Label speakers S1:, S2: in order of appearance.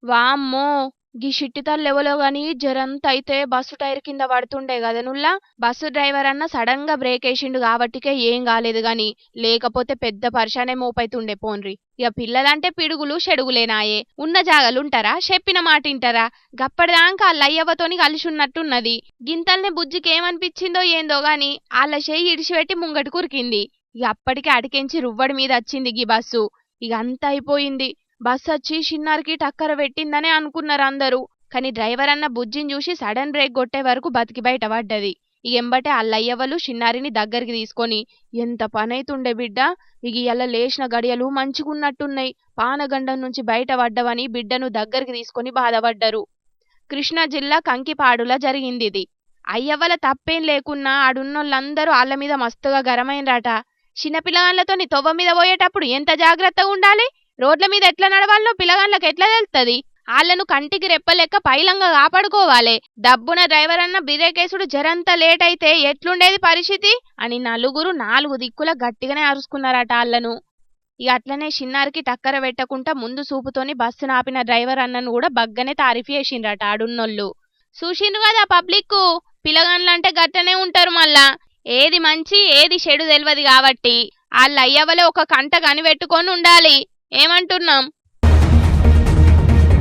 S1: వామ్మో! గీ షిట్టితల్లెవలో గాని జరంత అయితే బస్సు టైర్ కింద పడుతుండే గదా నుల్లా. బస్సు డ్రైవర్ అన్న సడన్ గా బ్రేకేసిండు కాబట్టికే ఏం కాలేదు గాని లేకపోతే పెద్ద పరిశానే మోపైతుండే పోన్రి. ఇక పిల్లలంటే పిడుగులు షెడుగులేనాయే. ఉన్న జాగలుంటారా చెప్పిన మాట ఇంటారా. గప్పటిదాకా ఆళ్ళయ్యవ్వతోని కలిసున్నట్టున్నది. గింతల్నే బుజ్జికేమనిపించిందో ఏందో గాని ఆళ్ళ చెయ్యి ఇడిచిపెట్టి ముంగటి కురికింది. ఇక అప్పటికే అడికెంచి రువ్వడి మీద వచ్చింది గీ బస్సు. ఇక అంతా అయిపోయింది. బస్సొచ్చి షిన్నార్కి టక్కర పెట్టిందనే అనుకున్నారు అందరూ. కాని డ్రైవర్ అన్న బుజ్జిని చూసి సడన్ బ్రేక్ కొట్టే వరకు బతికి బయట పడ్డది. ఇక ఎంబటే అల్లయ్యవలు షిన్నారిని దగ్గరికి తీసుకొని ఎంత పనైతుండే బిడ్డ, ఇక ఇయ్యాల లేచిన గడియలు మంచిగున్నట్టున్నాయి, పానగండం నుంచి బయట పడ్డవని బిడ్డను దగ్గరికి తీసుకొని బాధపడ్డరు. కృష్ణా జిల్లా కంకిపాడులా జరిగిందిది. అయ్యవ్వల తప్పేం లేకున్నా ఆడున్నోళ్ళందరూ ఆళ్ళ మీద మస్తుగా గరమైనరట. చిన్నపిల్లగాళ్లతోని తొవ్వ మీద పోయేటప్పుడు ఎంత జాగ్రత్తగా ఉండాలి. రోడ్ల మీద ఎట్లా నడవాలనో పిల్లగాళ్ళకి ఎట్లా తెలుస్తుంది. ఆళ్లను కంటికి రెప్పలెక్క పైలంగా కాపాడుకోవాలే. డబ్బున డ్రైవర్ అన్న బిరేకేసుడు జరంత లేట్ అయితే ఎట్లుండేది పరిస్థితి అని నలుగురు నాలుగు దిక్కుల గట్టిగానే అరుచుకున్నారట ఆళ్లను. ఇక అట్లనే షిన్నార్కి టక్కర పెట్టకుండా ముందు సూపుతోని బస్సు నాపిన డ్రైవర్ అన్నను కూడా బగ్గనే తారీఫ్ చేసిండ్రట ఆడున్నోళ్ళు. చూసిండ్రు కదా పబ్లిక్, పిల్లగాన్లంటే గట్టనే ఉంటారు మళ్ళా. ఏది మంచి ఏది చెడు తెలియదు కాబట్టి ఆళ్ళయ్యవలే ఒక కంట కనిపెట్టుకొని ఉండాలి. ఏమంటున్నాం?